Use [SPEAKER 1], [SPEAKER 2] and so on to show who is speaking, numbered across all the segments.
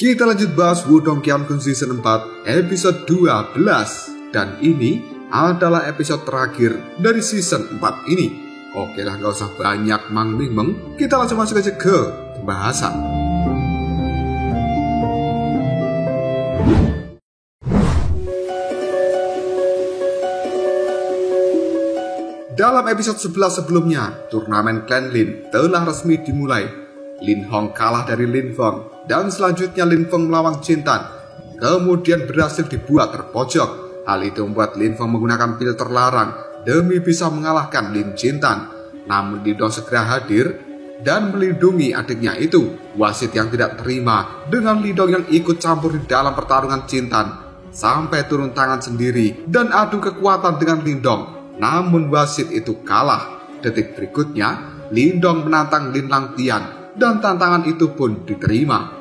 [SPEAKER 1] Kita lanjut bahas Wudong Qiankun Season 4 episode 12. Dan ini adalah episode terakhir dari season 4 ini. Oke lah, gak usah banyak mang-ming-meng, kita langsung masuk aja ke pembahasan. Dalam episode 11 sebelumnya, turnamen Clan Lin telah resmi dimulai. Lin Hong kalah dari Lin Feng, dan selanjutnya Lin Feng melawan Jin Tan. Kemudian berhasil dibuat terpojok. Hal itu membuat Lin Feng menggunakan pil terlarang demi bisa mengalahkan Lin Jin Tan. Namun Li Dong segera hadir dan melindungi adiknya itu. Wasit yang tidak terima dengan Li Dong yang ikut campur di dalam pertarungan Jin Tan, sampai turun tangan sendiri dan adu kekuatan dengan Lin Dong. Namun wasit itu kalah. Detik berikutnya, Lin Dong menantang Lin Langtian, dan tantangan itu pun diterima.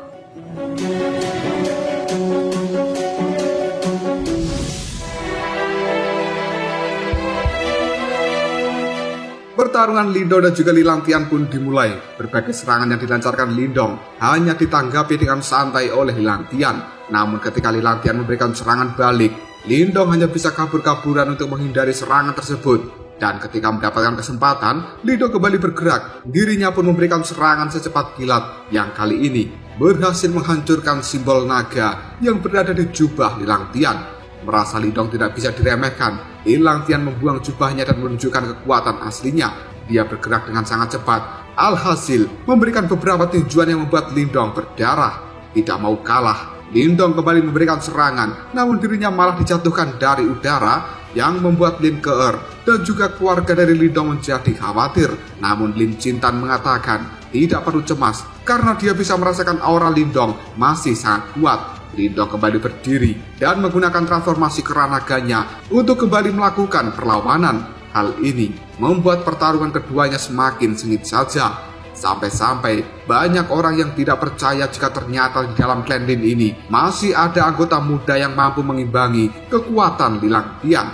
[SPEAKER 1] Pertarungan Lin Dong dan juga Li Langtian pun dimulai. Berbagai serangan yang dilancarkan Lin Dong hanya ditanggapi dengan santai oleh Li Langtian. Namun ketika Li Langtian memberikan serangan balik, Lin Dong hanya bisa kabur-kaburan untuk menghindari serangan tersebut. Dan ketika mendapatkan kesempatan, Li Dong kembali bergerak. Dirinya pun memberikan serangan secepat kilat yang kali ini berhasil menghancurkan simbol naga yang berada di jubah Li Langtian. Merasa Li Dong tidak bisa diremehkan, Li Langtian membuang jubahnya dan menunjukkan kekuatan aslinya. Dia bergerak dengan sangat cepat, alhasil memberikan beberapa tinjuan yang membuat Li Dong berdarah. Tidak mau kalah, Lin Dong kembali memberikan serangan, namun dirinya malah dijatuhkan dari udara yang membuat Lin Keer dan juga keluarga dari Lin Dong menjadi khawatir. Namun Lin Jin Tan mengatakan tidak perlu cemas karena dia bisa merasakan aura Lin Dong masih sangat kuat. Lin Dong kembali berdiri dan menggunakan transformasi keranaganya untuk kembali melakukan perlawanan. Hal ini membuat pertarungan keduanya semakin sengit saja. Sampai-sampai banyak orang yang tidak percaya jika ternyata di dalam Clan Lin ini masih ada anggota muda yang mampu mengimbangi kekuatan Li Langtian.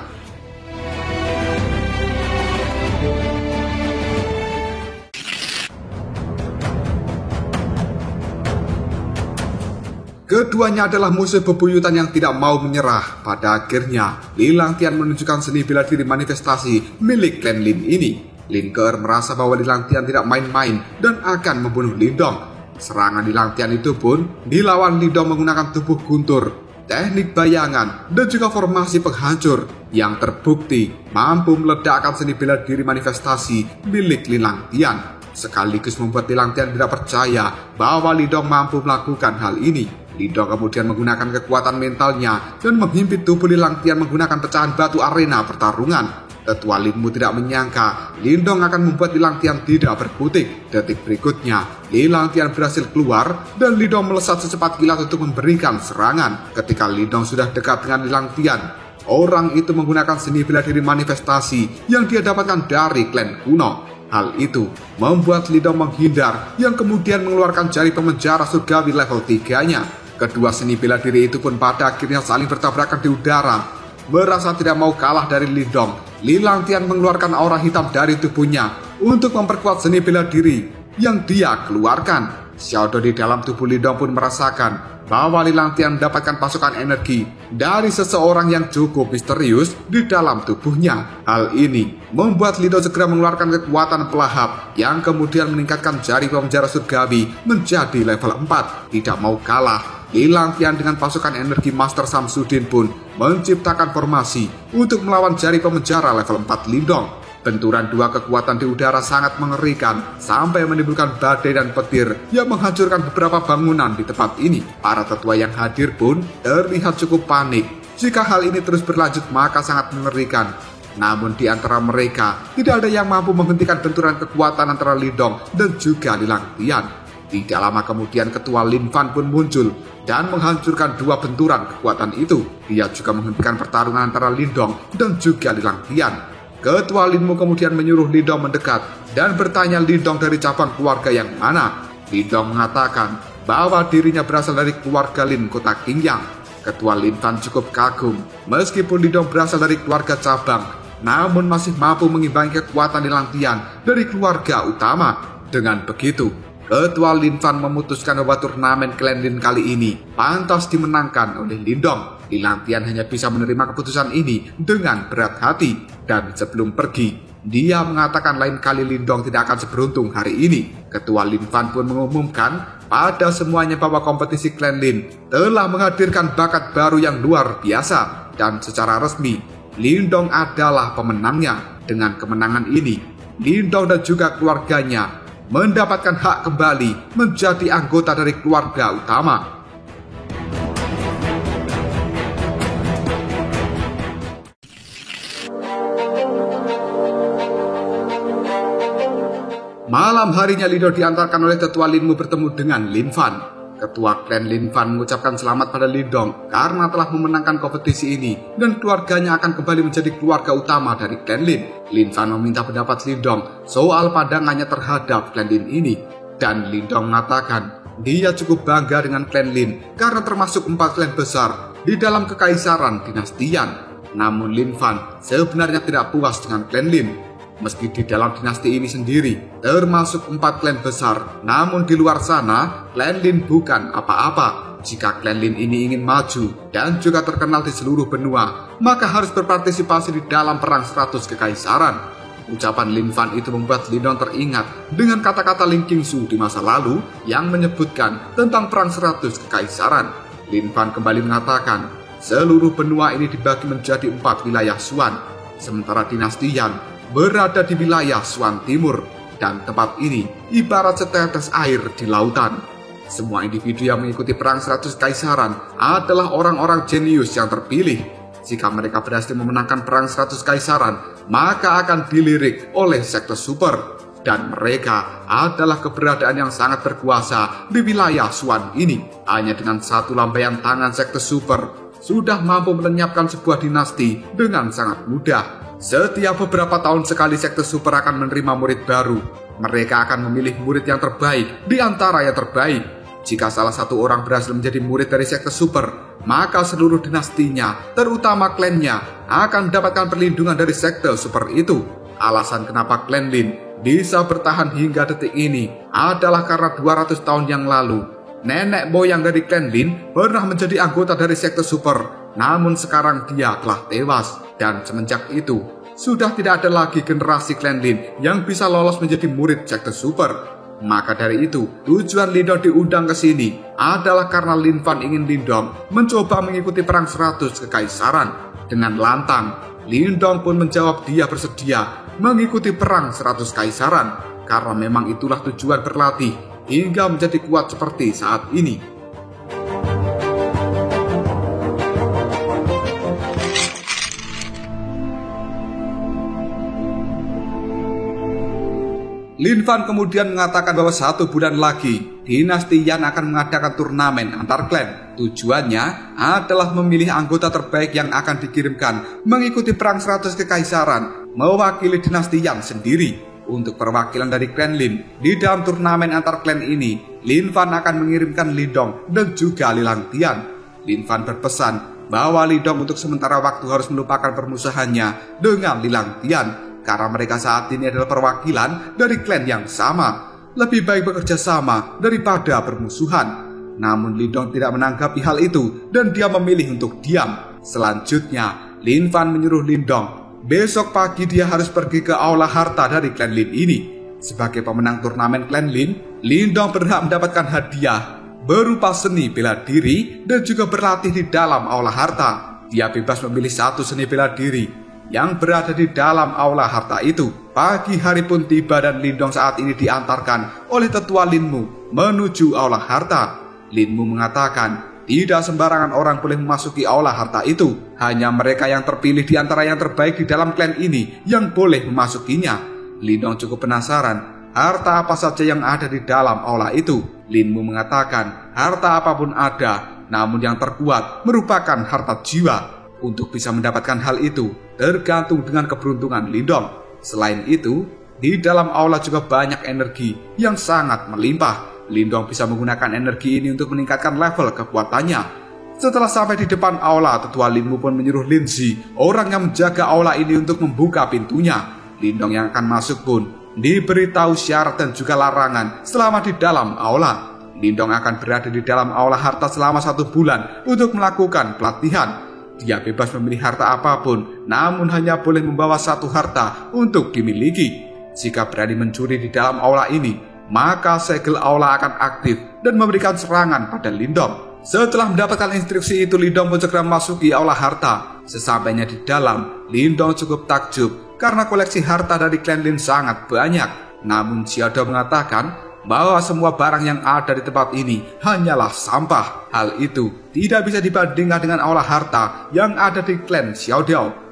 [SPEAKER 1] Keduanya adalah musuh bebuyutan yang tidak mau menyerah. Pada akhirnya, Li Langtian menunjukkan seni bela diri manifestasi milik Clan Lin ini. Lin Keer merasa bahwa Li Langtian tidak main-main dan akan membunuh Lin Dong. Serangan Li Langtian itu pun dilawan Lin Dong menggunakan tubuh guntur, teknik bayangan, dan juga formasi penghancur yang terbukti mampu meledakkan seni bela diri manifestasi milik Li Langtian. Sekaligus membuat Li Langtian tidak percaya bahwa Li Dong mampu melakukan hal ini. Li Dong kemudian menggunakan kekuatan mentalnya dan menghimpit tubuh Li Langtian menggunakan pecahan batu arena pertarungan. Tetua Linmu tidak menyangka Lin Dong akan membuat Li Langtian tidak berkutik. Detik berikutnya, Li Langtian berhasil keluar dan Li Dong melesat secepat kilat untuk memberikan serangan. Ketika Li Dong sudah dekat dengan Li Langtian, orang itu menggunakan seni bela diri manifestasi yang dia dapatkan dari klan kuno. Hal itu membuat Li Dong menghindar yang kemudian mengeluarkan jari pemenjara surgawi level 3-nya. Kedua seni bela diri itu pun pada akhirnya saling bertabrakan di udara. Merasa tidak mau kalah dari Li Dong, Li Langtian mengeluarkan aura hitam dari tubuhnya untuk memperkuat seni bela diri yang dia keluarkan. Xiaodo di dalam tubuh Li Dong pun merasakan bahwa Li Langtian mendapatkan pasukan energi dari seseorang yang cukup misterius di dalam tubuhnya. Hal ini membuat Li Dong segera mengeluarkan kekuatan pelahap yang kemudian meningkatkan jari pemenjara surgawi menjadi level 4. Tidak mau kalah, Li Langtian dengan pasukan energi Master Samsudin pun menciptakan formasi untuk melawan jari pemenjara level 4 Lin Dong. Benturan dua kekuatan di udara sangat mengerikan sampai menimbulkan badai dan petir yang menghancurkan beberapa bangunan di tempat ini. Para tetua yang hadir pun terlihat cukup panik. Jika hal ini terus berlanjut maka sangat mengerikan. Namun di antara mereka tidak ada yang mampu menghentikan benturan kekuatan antara Lin Dong dan juga Li Langtian. Tidak lama kemudian ketua Lin Fan pun muncul dan menghancurkan dua benturan kekuatan itu. Dia juga menghentikan pertarungan antara Lin Dong dan juga Li Langtian. Ketua Linmu kemudian menyuruh Li Dong mendekat dan bertanya Li Dong dari cabang keluarga yang mana. Li Dong mengatakan bahwa dirinya berasal dari keluarga Lin kota Qingyang. Ketua Lin Fan cukup kagum meskipun Li Dong berasal dari keluarga cabang, namun masih mampu mengimbangi kekuatan Li Langtian dari keluarga utama. Dengan begitu, Ketua Lin Fan memutuskan bahwa turnamen Clan Lin kali ini pantas dimenangkan oleh Lindong. Lilang Tian hanya bisa menerima keputusan ini dengan berat hati. Dan sebelum pergi, dia mengatakan lain kali Lindong tidak akan seberuntung hari ini. Ketua Lin Fan pun mengumumkan pada semuanya bahwa kompetisi Clan Lin telah menghadirkan bakat baru yang luar biasa. Dan secara resmi, Lindong adalah pemenangnya. Dengan kemenangan ini, Lindong dan juga keluarganya mendapatkan hak kembali menjadi anggota dari keluarga utama. Malam harinya Lindong diantarkan oleh tetua Linmu bertemu dengan Lin Fan. Ketua Clan Lin Fan mengucapkan selamat pada Lindong karena telah memenangkan kompetisi ini dan keluarganya akan kembali menjadi keluarga utama dari Clan Lin. Lin Fan meminta pendapat Lindong soal pandangannya terhadap Clan Lin ini. Dan Lindong mengatakan dia cukup bangga dengan Clan Lin karena termasuk 4 klan besar di dalam kekaisaran dinastian. Namun Lin Fan sebenarnya tidak puas dengan Clan Lin. Meski di dalam dinasti ini sendiri termasuk 4 klan besar, namun di luar sana Clan Lin bukan apa-apa. Jika Clan Lin ini ingin maju dan juga terkenal di seluruh benua, maka harus berpartisipasi di dalam perang 100 kekaisaran. Ucapan Lin Fan itu membuat Lindong teringat dengan kata-kata Ling Qingsu di masa lalu yang menyebutkan tentang perang 100 kekaisaran. Lin Fan kembali mengatakan seluruh benua ini dibagi menjadi 4 wilayah Xuan, sementara dinasti Yan berada di wilayah Xuan Timur, dan tempat ini ibarat setetes air di lautan. Semua individu yang mengikuti perang 100 kaisaran adalah orang-orang jenius yang terpilih. Jika mereka berhasil memenangkan perang 100 kaisaran, maka akan dilirik oleh sekte super. Dan mereka adalah keberadaan yang sangat berkuasa di wilayah Xuan ini. Hanya dengan satu lambaian tangan sekte super sudah mampu melenyapkan sebuah dinasti dengan sangat mudah. Setiap beberapa tahun sekali sekte super akan menerima murid baru. Mereka akan memilih murid yang terbaik di antara yang terbaik. Jika salah satu orang berhasil menjadi murid dari sekte super, maka seluruh dinastinya, terutama klannya, akan mendapatkan perlindungan dari sekte super itu. Alasan kenapa Clan Lin bisa bertahan hingga detik ini adalah karena 200 tahun yang lalu, nenek moyang dari Clan Lin pernah menjadi anggota dari sekte super. Namun sekarang dia telah tewas. Dan semenjak itu, sudah tidak ada lagi generasi Clan Lin yang bisa lolos menjadi murid sekte super. Maka dari itu, tujuan Lindong diundang ke sini adalah karena Lin Fan ingin Lindong mencoba mengikuti perang 100 kekaisaran. Dengan lantang, Lindong pun menjawab dia bersedia mengikuti perang 100 kaisaran, karena memang itulah tujuan berlatih hingga menjadi kuat seperti saat ini. Lin Fan kemudian mengatakan bahwa 1 bulan lagi dinasti Yan akan mengadakan turnamen antar klan. Tujuannya adalah memilih anggota terbaik yang akan dikirimkan mengikuti perang 100 kekaisaran mewakili dinasti Yan sendiri. Untuk perwakilan dari Clan Lin di dalam turnamen antar klan ini, Lin Fan akan mengirimkan Lindong dan juga Lilang Tian. Lin Fan berpesan bahwa Lindong untuk sementara waktu harus melupakan permusuhannya dengan Lilang Tian, karena mereka saat ini adalah perwakilan dari klan yang sama. Lebih baik bekerja sama daripada bermusuhan. Namun Lindong tidak menanggapi hal itu dan dia memilih untuk diam. Selanjutnya, Lin Fan menyuruh Lindong, besok pagi dia harus pergi ke aula harta dari Clan Lin ini. Sebagai pemenang turnamen Clan Lin, Lindong berhak mendapatkan hadiah berupa seni bela diri dan juga berlatih di dalam aula harta. Dia bebas memilih satu seni bela diri yang berada di dalam aula harta itu. Pagi hari pun tiba dan Lindong saat ini diantarkan oleh tetua Linmu menuju aula harta. Linmu mengatakan tidak sembarangan orang boleh memasuki aula harta itu. Hanya mereka yang terpilih di antara yang terbaik di dalam klan ini yang boleh memasukinya. Lindong cukup penasaran harta apa saja yang ada di dalam aula itu. Linmu mengatakan harta apapun ada, namun yang terkuat merupakan harta jiwa. Untuk bisa mendapatkan hal itu tergantung dengan keberuntungan Lindong. Selain itu, di dalam aula juga banyak energi yang sangat melimpah. Lindong bisa menggunakan energi ini untuk meningkatkan level kekuatannya. Setelah sampai di depan aula, tetua Linmu pun menyuruh Lin Zi, orang yang menjaga aula ini, untuk membuka pintunya. Lindong yang akan masuk pun diberitahu syarat dan juga larangan selama di dalam aula. Lindong akan berada di dalam aula harta selama 1 bulan untuk melakukan pelatihan. Dia bebas memilih harta apapun, namun hanya boleh membawa 1 harta untuk dimiliki. Jika berani mencuri di dalam aula ini, maka segel aula akan aktif dan memberikan serangan pada Lindong. Setelah mendapatkan instruksi itu, Lindong pun segera memasuki aula harta. Sesampainya di dalam, Lindong cukup takjub karena koleksi harta dari klan Lin sangat banyak. Namun Xiaodo mengatakan bahwa semua barang yang ada di tempat ini hanyalah sampah. Hal itu tidak bisa dibandingkan dengan aula harta yang ada di klan Xiaodo.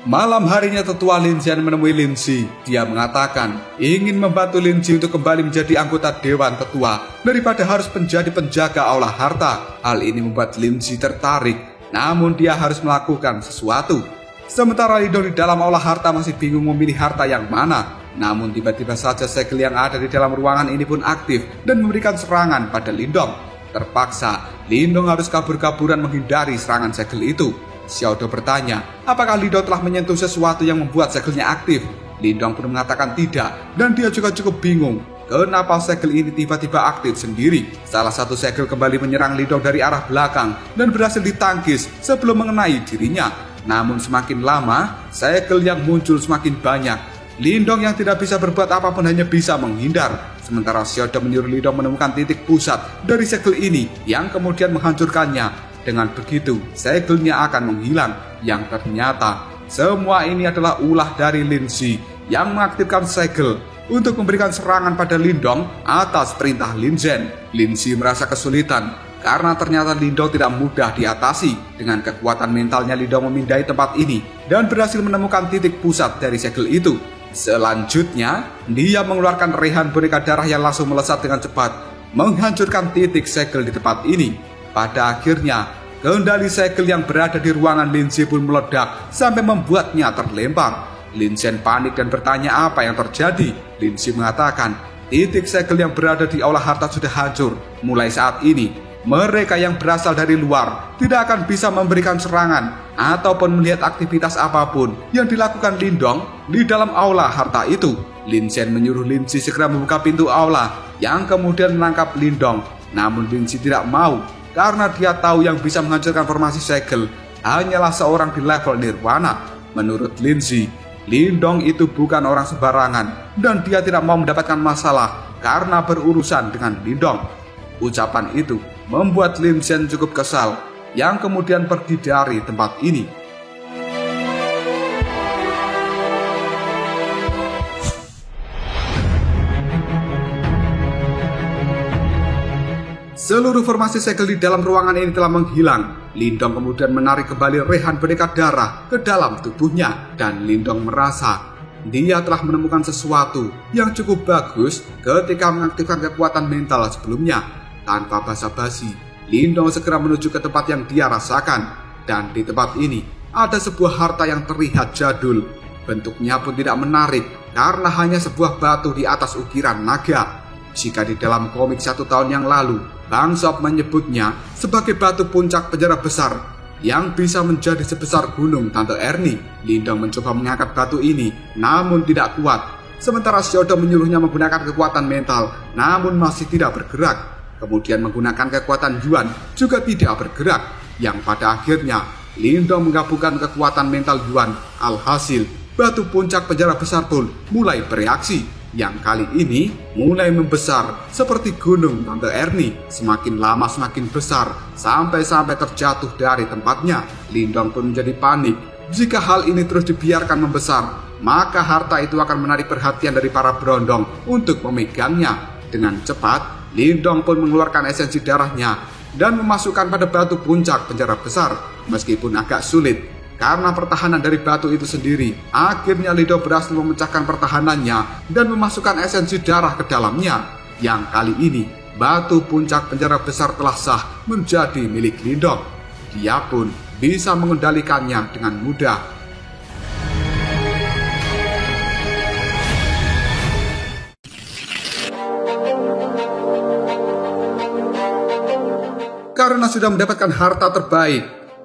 [SPEAKER 1] Malam harinya tetua Lin Xian menemui Lin Xi. Dia mengatakan ingin membantu Lin Xi untuk kembali menjadi anggota Dewan Tetua daripada harus menjadi penjaga aula harta. Hal ini membuat Lin Xi tertarik, namun dia harus melakukan sesuatu. Sementara Lindong di dalam aula harta masih bingung memilih harta yang mana. Namun tiba-tiba saja segel yang ada di dalam ruangan ini pun aktif dan memberikan serangan pada Lindong. Terpaksa, Lindong harus kabur-kaburan menghindari serangan segel itu. Xiaodo bertanya, apakah Lindong telah menyentuh sesuatu yang membuat segelnya aktif? Lindong pun mengatakan tidak, dan dia juga cukup bingung kenapa segel ini tiba-tiba aktif sendiri. Salah satu segel kembali menyerang Lindong dari arah belakang dan berhasil ditangkis sebelum mengenai dirinya. Namun semakin lama, segel yang muncul semakin banyak. Lindong yang tidak bisa berbuat apapun hanya bisa menghindar. Sementara Xiaodo menyuruh Lindong menemukan titik pusat dari segel ini yang kemudian menghancurkannya. Dengan begitu, segelnya akan menghilang. Yang ternyata, semua ini adalah ulah dari Lin Xi yang mengaktifkan segel untuk memberikan serangan pada Lindong atas perintah Lin Zhen. Lin Xi merasa kesulitan karena ternyata Lindong tidak mudah diatasi. Dengan kekuatan mentalnya, Lindong memindai tempat ini dan berhasil menemukan titik pusat dari segel itu. Selanjutnya, dia mengeluarkan rehan boneka darah yang langsung melesat dengan cepat, menghancurkan titik segel di tempat ini. Pada akhirnya, kendali segel yang berada di ruangan Lin Xi pun meledak sampai membuatnya terlempar. Lin Zhen panik dan bertanya apa yang terjadi. Lin Xi mengatakan, titik segel yang berada di aula harta sudah hancur. Mulai saat ini, mereka yang berasal dari luar tidak akan bisa memberikan serangan ataupun melihat aktivitas apapun yang dilakukan Lindong di dalam aula harta itu. Lin Zhen menyuruh Lin Xi segera membuka pintu aula yang kemudian menangkap Lindong. Namun Lin Xi tidak mau karena dia tahu yang bisa menghancurkan formasi segel hanyalah seorang di level nirwana. Menurut Lin Xi, Lindong itu bukan orang sembarangan dan dia tidak mau mendapatkan masalah karena berurusan dengan Lindong. Ucapan itu membuat Lin Zhen cukup kesal yang kemudian pergi dari tempat ini. Seluruh formasi segel di dalam ruangan ini telah menghilang. Lindong kemudian menarik kembali rehan boneka darah ke dalam tubuhnya. Dan Lindong merasa dia telah menemukan sesuatu yang cukup bagus ketika mengaktifkan kekuatan mental sebelumnya. Tanpa basa-basi, Lindong segera menuju ke tempat yang dia rasakan. Dan di tempat ini ada sebuah harta yang terlihat jadul. Bentuknya pun tidak menarik karena hanya sebuah batu di atas ukiran naga. Jika di dalam komik 1 tahun yang lalu, Bang Sop menyebutnya sebagai batu puncak penjara besar yang bisa menjadi sebesar gunung Tante Ernie. Lindong mencoba mengangkat batu ini, namun tidak kuat. Sementara Xiaodo menyuruhnya menggunakan kekuatan mental, namun masih tidak bergerak. Kemudian menggunakan kekuatan Yuan, juga tidak bergerak. Yang pada akhirnya, Lindong menggabungkan kekuatan mental Yuan. Alhasil, batu puncak penjara besar pun mulai bereaksi. Yang kali ini mulai membesar seperti gunung Tante Ernie. Semakin lama semakin besar sampai terjatuh dari tempatnya. Lindong pun menjadi panik. Jika hal ini terus dibiarkan membesar, maka harta itu akan menarik perhatian dari para berondong untuk memegangnya. Dengan cepat, Lindong pun mengeluarkan esensi darahnya dan memasukkan pada batu puncak penjara besar. Meskipun agak sulit karena pertahanan dari batu itu sendiri, akhirnya Lindong berhasil memecahkan pertahanannya dan memasukkan esensi darah ke dalamnya. Yang kali ini, batu puncak penjara besar telah sah menjadi milik Lindong. Dia pun bisa mengendalikannya dengan mudah. Karena Karena sudah mendapatkan harta terbaik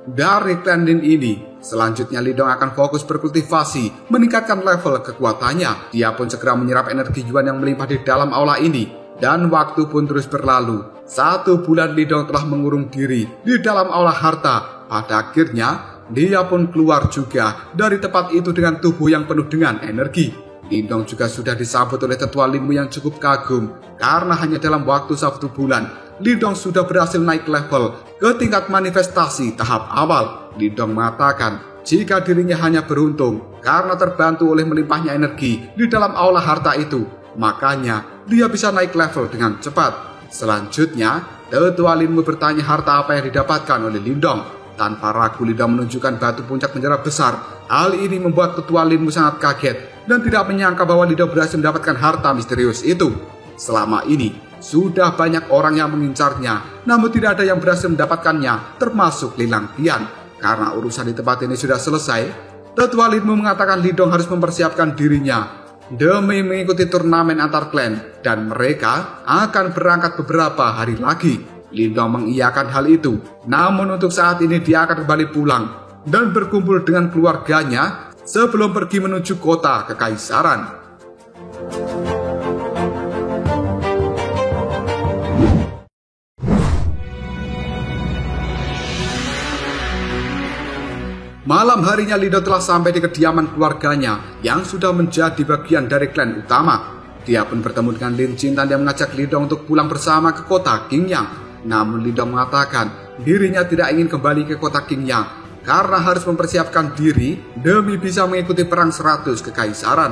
[SPEAKER 1] dari klan Lin ini, selanjutnya Lindong akan fokus berkultivasi, meningkatkan level kekuatannya. Dia pun segera menyerap energi Yuan yang melimpah di dalam aula ini. Dan waktu pun terus berlalu. 1 bulan Lindong telah mengurung diri di dalam aula harta. Pada akhirnya, dia pun keluar juga dari tempat itu dengan tubuh yang penuh dengan energi. Lindong juga sudah disambut oleh tetua Linmu yang cukup kagum. Karena hanya dalam waktu 1 bulan, Lindong sudah berhasil naik level ke tingkat manifestasi tahap awal. Lindong mengatakan jika dirinya hanya beruntung karena terbantu oleh melimpahnya energi di dalam aula harta itu, makanya dia bisa naik level dengan cepat. Selanjutnya, tetua Linmu bertanya harta apa yang didapatkan oleh Lindong. Tanpa ragu Lindong menunjukkan batu puncak penjara besar. Hal ini membuat tetua Linmu sangat kaget dan tidak menyangka bahwa Lindong berhasil mendapatkan harta misterius itu. Selama ini, sudah banyak orang yang mengincarnya, namun tidak ada yang berhasil mendapatkannya, termasuk Lilang Tian. Karena urusan di tempat ini sudah selesai, tetua Linmu mengatakan Lindong harus mempersiapkan dirinya demi mengikuti turnamen antar klan, dan mereka akan berangkat beberapa hari lagi. Lindong mengiyakan hal itu, namun untuk saat ini dia akan kembali pulang dan berkumpul dengan keluarganya sebelum pergi menuju kota kekaisaran. Malam harinya Lindong telah sampai di kediaman keluarganya yang sudah menjadi bagian dari klan utama. Dia pun bertemu dengan Lin Jintan yang mengajak Lindong untuk pulang bersama ke kota Qingyang. Namun Lindong mengatakan dirinya tidak ingin kembali ke kota Qingyang karena harus mempersiapkan diri demi bisa mengikuti perang 100 kekaisaran.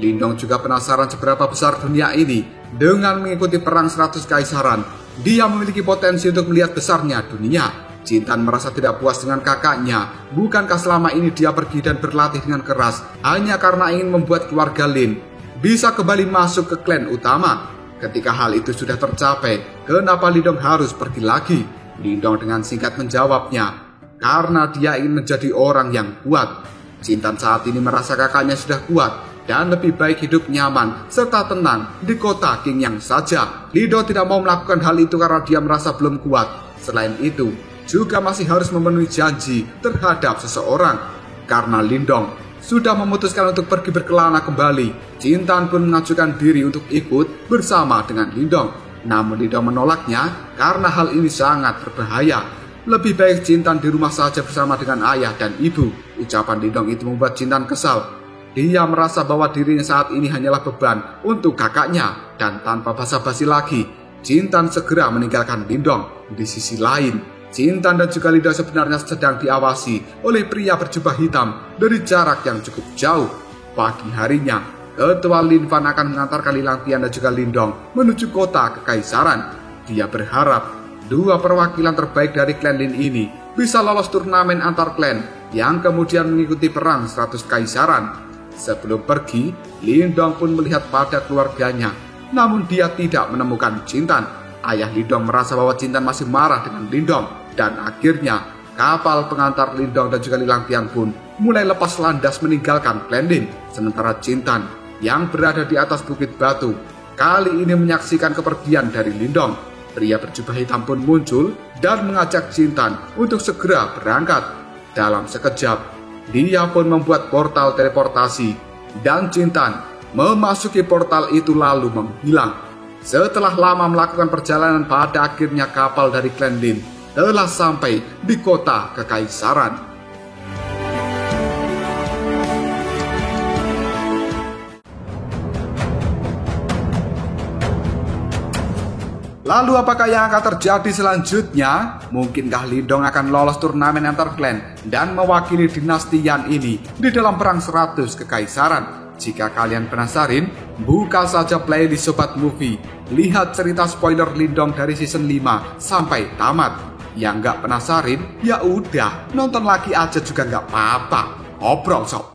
[SPEAKER 1] Lindong juga penasaran seberapa besar dunia ini. Dengan mengikuti perang 100 kekaisaran, dia memiliki potensi untuk melihat besarnya dunia. Jintan merasa tidak puas dengan kakaknya. Bukankah selama ini dia pergi dan berlatih dengan keras hanya karena ingin membuat keluarga Lin bisa kembali masuk ke klan utama? Ketika hal itu sudah tercapai, kenapa Lindong harus pergi lagi? Lindong dengan singkat menjawabnya, karena dia ingin menjadi orang yang kuat. Jintan saat ini merasa kakaknya sudah kuat dan lebih baik hidup nyaman serta tenang di kota Qingyang saja. Lindong tidak mau melakukan hal itu karena dia merasa belum kuat. Selain itu, juga masih harus memenuhi janji terhadap seseorang. Karena Lindong sudah memutuskan untuk pergi berkelana kembali, Jintan pun mengajukan diri untuk ikut bersama dengan Lindong. Namun Lindong menolaknya karena hal ini sangat berbahaya. Lebih baik Jintan di rumah saja bersama dengan ayah dan ibu. Ucapan Lindong itu membuat Jintan kesal. Dia merasa bahwa dirinya saat ini hanyalah beban untuk kakaknya. Dan tanpa basa-basi lagi, Jintan segera meninggalkan Lindong. Di sisi lain, Jintan dan juga Lindong sebenarnya sedang diawasi oleh pria berjubah hitam dari jarak yang cukup jauh. Pagi harinya, ketua Lin Fan akan mengantarkan Lilang Tian dan juga Lindong menuju kota kekaisaran. Dia berharap 2 perwakilan terbaik dari klan Lin ini bisa lolos turnamen antar klan yang kemudian mengikuti perang 100 kekaisaran. Sebelum pergi, Lindong pun melihat pada keluarganya, namun dia tidak menemukan Jintan. Ayah Lindong merasa bahwa Jintan masih marah dengan Lindong. Dan akhirnya, kapal pengantar Lindong dan juga Lilang Tian pun mulai lepas landas meninggalkan klan Lin. Sementara Jintan yang berada di atas bukit batu kali ini menyaksikan kepergian dari Lindong. Pria berjubah hitam pun muncul dan mengajak Jintan untuk segera berangkat. Dalam sekejap, dia pun membuat portal teleportasi dan Jintan memasuki portal itu lalu menghilang. Setelah lama melakukan perjalanan, pada akhirnya kapal dari klan Lin telah sampai di kota kekaisaran. Lalu apakah yang akan terjadi selanjutnya? Mungkinkah Lindong akan lolos turnamen antar klan dan mewakili dinasti Yan ini di dalam perang 100 kekaisaran? Jika kalian penasaran, buka saja playlist Sobat Movie. Lihat cerita spoiler Lindong dari season 5 sampai tamat. Yang nggak penasaran, ya udah nonton lagi aja juga nggak apa-apa. Ngobrol sob.